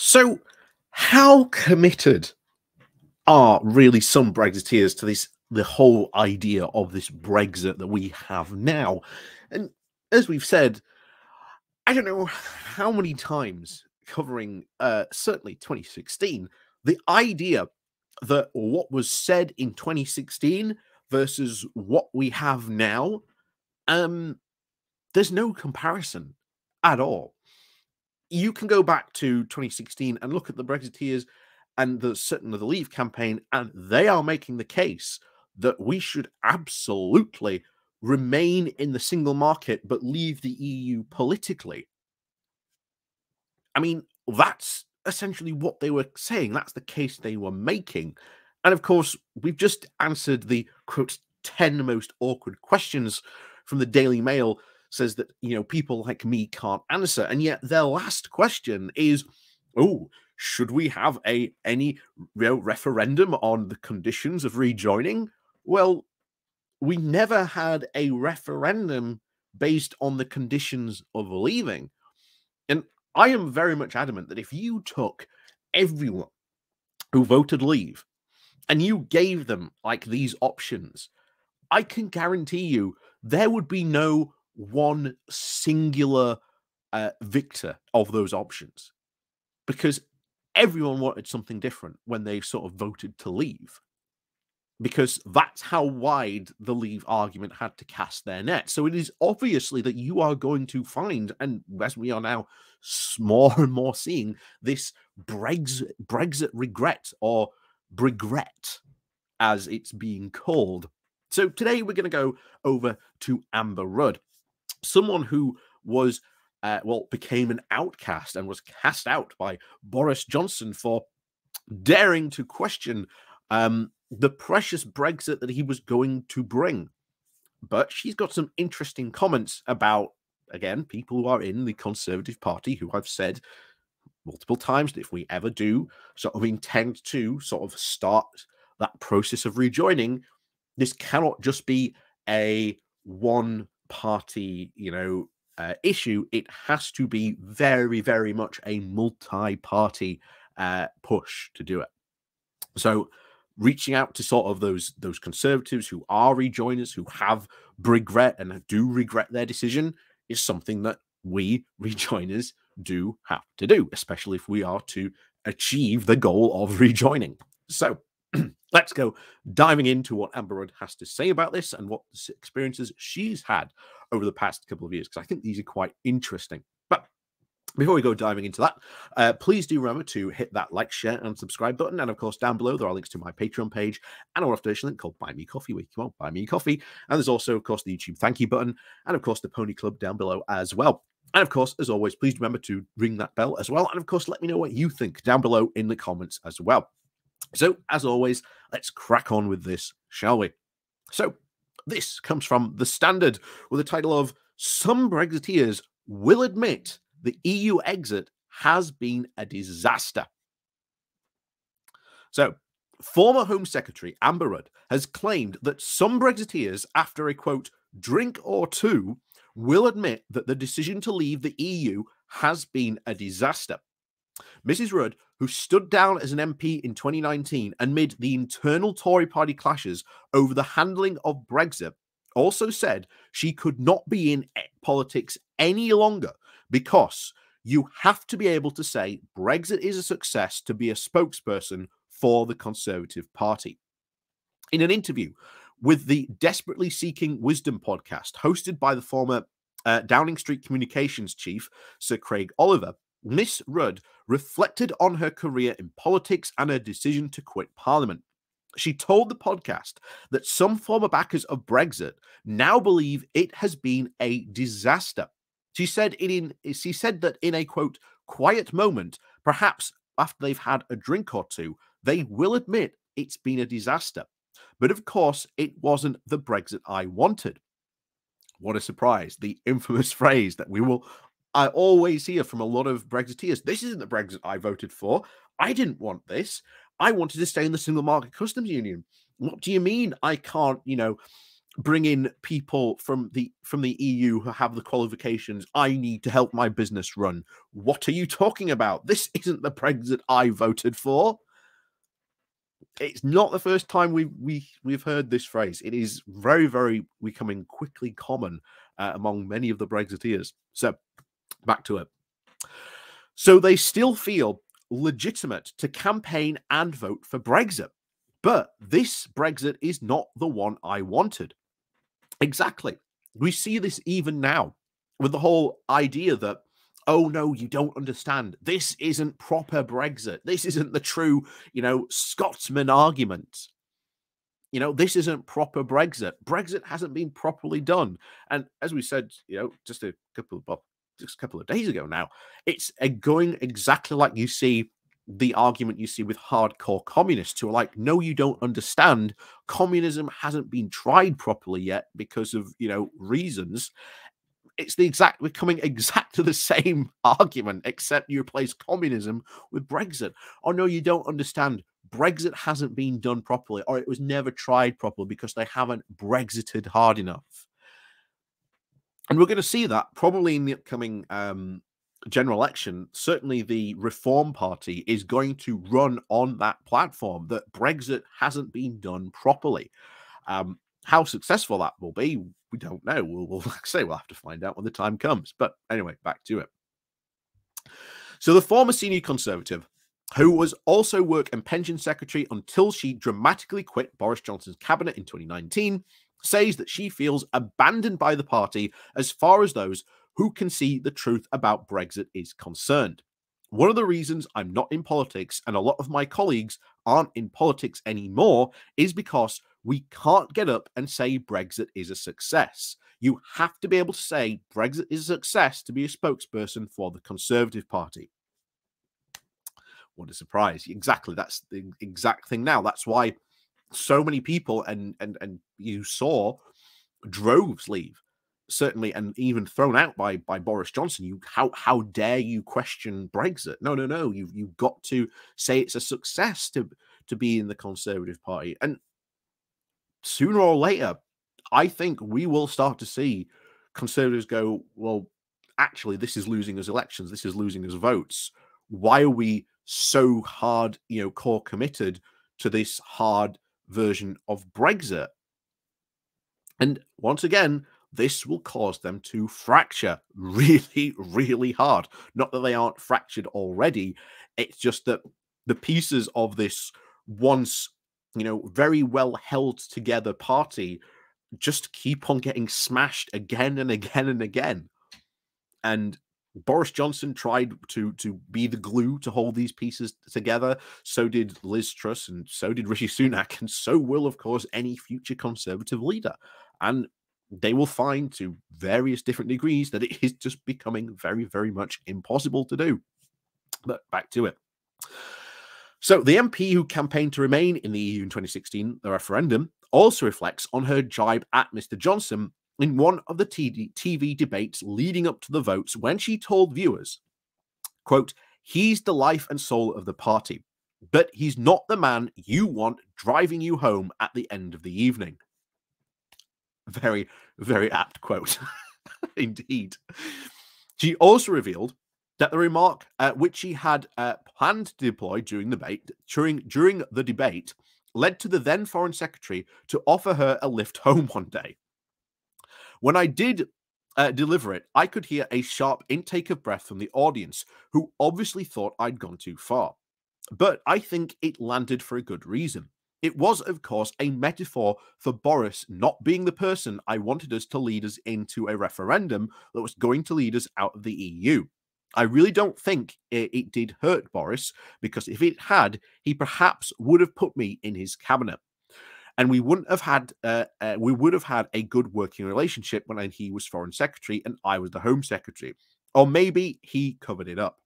So, how committed are really some Brexiteers to the whole idea of this Brexit that we have now? And as we've said, I don't know how many times covering certainly 2016, the idea that what was said in 2016 versus what we have now, um, there's no comparison at all. You can go back to 2016 and look at the Brexiteers and certainly the Leave campaign, and they are making the case that we should absolutely remain in the single market but leave the EU politically. I mean, that's essentially what they were saying. That's the case they were making. And of course, we've just answered the quote 10 most awkward questions from the Daily Mail says that, people like me can't answer. And yet their last question is, oh, should we have any referendum on the conditions of rejoining? Well, we never had a referendum based on the conditions of leaving. And I am very much adamant that if you took everyone who voted leave and you gave them like these options, I can guarantee you there would be no one singular victor of those options, because everyone wanted something different when they sort of voted to leave, because that's how wide the leave argument had to cast their net. So it is obviously that you are going to find, and as we are now more and more seeing, this Brexit regret, or Brigret as it's being called. So today we're going to go over to Amber Rudd, someone who was, became an outcast and was cast out by Boris Johnson for daring to question the precious Brexit that he was going to bring. But she's got some interesting comments about, again, people who are in the Conservative Party, who I've said multiple times that if we ever do sort of intend to sort of start that process of rejoining, this cannot just be a one party, issue. It has to be very, very much a multi-party push to do it. So reaching out to sort of those Conservatives who are rejoiners, who have regret and do regret their decision, is something that we rejoiners do have to do, especially if we are to achieve the goal of rejoining. So let's go diving into what Amber Rudd has to say about this and what experiences she's had over the past couple of years, because I think these are quite interesting. But before we go diving into that, please do remember to hit that like, share, and subscribe button. And of course, down below, there are links to my Patreon page and a donation link called Buy Me Coffee, where you can buy me coffee. And there's also, of course, the YouTube thank you button, and of course, the Pony Club down below as well. And of course, as always, please remember to ring that bell as well. And of course, let me know what you think down below in the comments as well. So, as always, let's crack on with this, shall we? So, this comes from The Standard with the title of "Some Brexiteers Will Admit the EU Exit Has Been a Disaster." So, former Home Secretary Amber Rudd has claimed that some Brexiteers, after a quote, drink or two, will admit that the decision to leave the EU has been a disaster. Mrs. Rudd, who stood down as an MP in 2019 amid the internal Tory party clashes over the handling of Brexit, also said she could not be in politics any longer because you have to be able to say Brexit is a success to be a spokesperson for the Conservative Party. In an interview with the Desperately Seeking Wisdom podcast hosted by the former Downing Street Communications chief, Sir Craig Oliver, Miss Rudd reflected on her career in politics and her decision to quit Parliament. She told the podcast that some former backers of Brexit now believe it has been a disaster. She said that in a quote, quiet moment, perhaps after they've had a drink or two, they will admit it's been a disaster. But of course, it wasn't the Brexit I wanted. What a surprise. The infamous phrase that I always hear from a lot of Brexiteers. This isn't the Brexit I voted for. I didn't want this. I wanted to stay in the single market customs union. What do you mean I can't, bring in people from the EU who have the qualifications I need to help my business run. What are you talking about? This isn't the Brexit I voted for. It's not the first time we've heard this phrase. It is very, very becoming quickly common among many of the Brexiteers. So back to it. So they still feel legitimate to campaign and vote for Brexit. But this Brexit is not the one I wanted. Exactly. We see this even now with the whole idea that, oh no, you don't understand. This isn't proper Brexit. This isn't the true, Scotsman argument. This isn't proper Brexit. Brexit hasn't been properly done. And as we said, just a couple of days ago now, it's going exactly like you see the argument you see with hardcore communists who are like, no, you don't understand. Communism hasn't been tried properly yet because of, reasons. It's becoming exactly the same argument, except you replace communism with Brexit. Oh, no, you don't understand. Brexit hasn't been done properly, or it was never tried properly because they haven't Brexited hard enough. And we're going to see that probably in the upcoming general election. Certainly the Reform Party is going to run on that platform that Brexit hasn't been done properly. How successful that will be, we don't know. We'll have to find out when the time comes. But anyway, back to it. So the former senior Conservative, who was also Work and Pension Secretary until she dramatically quit Boris Johnson's cabinet in 2019, says that she feels abandoned by the party as far as those who can see the truth about Brexit is concerned. One of the reasons I'm not in politics and a lot of my colleagues aren't in politics anymore is because we can't get up and say Brexit is a success. You have to be able to say Brexit is a success to be a spokesperson for the Conservative Party. What a surprise. Exactly. That's the exact thing now. That's why so many people and you saw droves leave, certainly, and even thrown out by Boris Johnson. How dare you question Brexit? No. You've got to say it's a success to be in the Conservative Party. And sooner or later, I think we will start to see Conservatives go, well, actually, this is losing us elections. This is losing us votes. Why are we so hard, core committed to this hard version of Brexit? And once again, this will cause them to fracture really, really hard. Not that they aren't fractured already. It's just that the pieces of this once, very well held together party just keep on getting smashed again and again and again. And Boris Johnson tried to be the glue to hold these pieces together. So did Liz Truss, and so did Rishi Sunak, and so will, of course, any future Conservative leader. And they will find to various different degrees that it is just becoming very, very much impossible to do. But back to it. So the MP who campaigned to remain in the EU in 2016, the referendum, also reflects on her jibe at Mr. Johnson in one of the TV debates leading up to the votes when she told viewers, quote, he's the life and soul of the party, but he's not the man you want driving you home at the end of the evening. Very, very apt quote. Indeed. She also revealed that the remark which she had planned to deploy during the debate led to the then Foreign Secretary to offer her a lift home one day. When I did deliver it, I could hear a sharp intake of breath from the audience, who obviously thought I'd gone too far. But I think it landed for a good reason. It was, of course, a metaphor for Boris not being the person I wanted us to lead us into a referendum that was going to lead us out of the EU. I really don't think it did hurt Boris, because if it had, he perhaps would have put me in his cabinet, and we would have had a good working relationship when he was Foreign Secretary and I was the Home Secretary, or maybe he covered it up.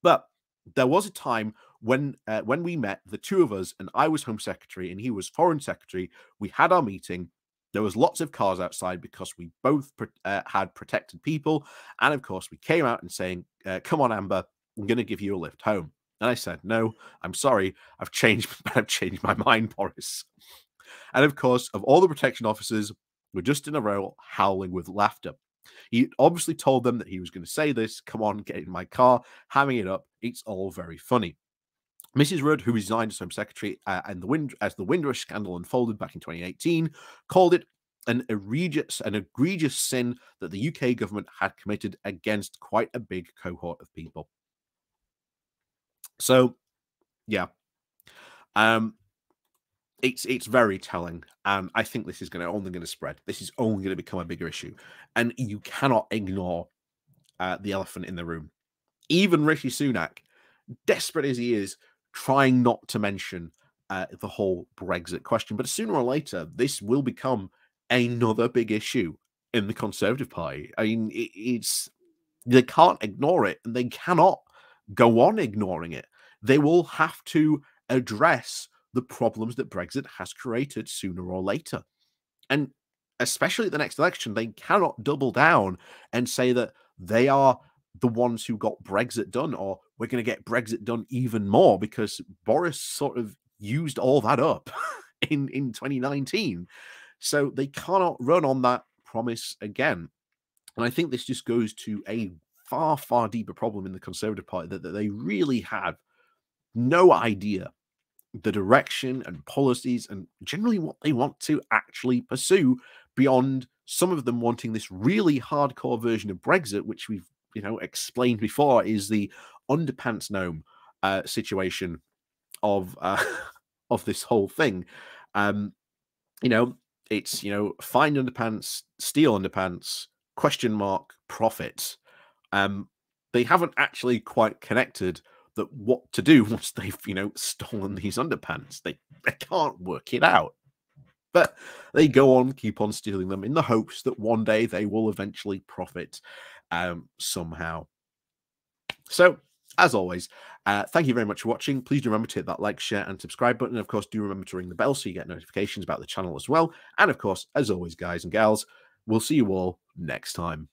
But there was a time when we met, the two of us, and I was Home Secretary and he was Foreign Secretary. We had our meeting. There was lots of cars outside because we both had protected people. And of course, we came out and saying, come on, Amber, I'm going to give you a lift home. And I said, no, I'm sorry. I've changed my mind, Boris. And of course, of all the protection officers were just in a row howling with laughter. He obviously told them that he was going to say this. Come on, get in my car, hamming it up. It's all very funny. Mrs. Rudd, who resigned as Home Secretary as the Windrush scandal unfolded back in 2018, called it an egregious sin that the UK government had committed against quite a big cohort of people. So, yeah, it's very telling, and I think this is only going to spread. This is only going to become a bigger issue, and you cannot ignore the elephant in the room. Even Rishi Sunak, desperate as he is, trying not to mention the whole Brexit question. But sooner or later, this will become another big issue in the Conservative Party. I mean, they can't ignore it, and they cannot go on ignoring it. They will have to address the problems that Brexit has created sooner or later. And especially at the next election, they cannot double down and say that they are the ones who got Brexit done, or we're going to get Brexit done even more, because Boris sort of used all that up in 2019. So they cannot run on that promise again. And I think this just goes to a far, far deeper problem in the Conservative Party, that they really have no idea the direction and policies and generally what they want to actually pursue, beyond some of them wanting this really hardcore version of Brexit, which we've explained before is the underpants gnome situation of of this whole thing. It's find underpants, steal underpants, question mark, profit. They haven't actually quite connected that what to do once they've stolen these underpants. They can't work it out, but they keep on stealing them in the hopes that one day they will eventually profit somehow. So as always, thank you very much for watching. Please do remember to hit that like, share and subscribe button. Of course, do remember to ring the bell so you get notifications about the channel as well. And of course, as always, guys and gals, we'll see you all next time.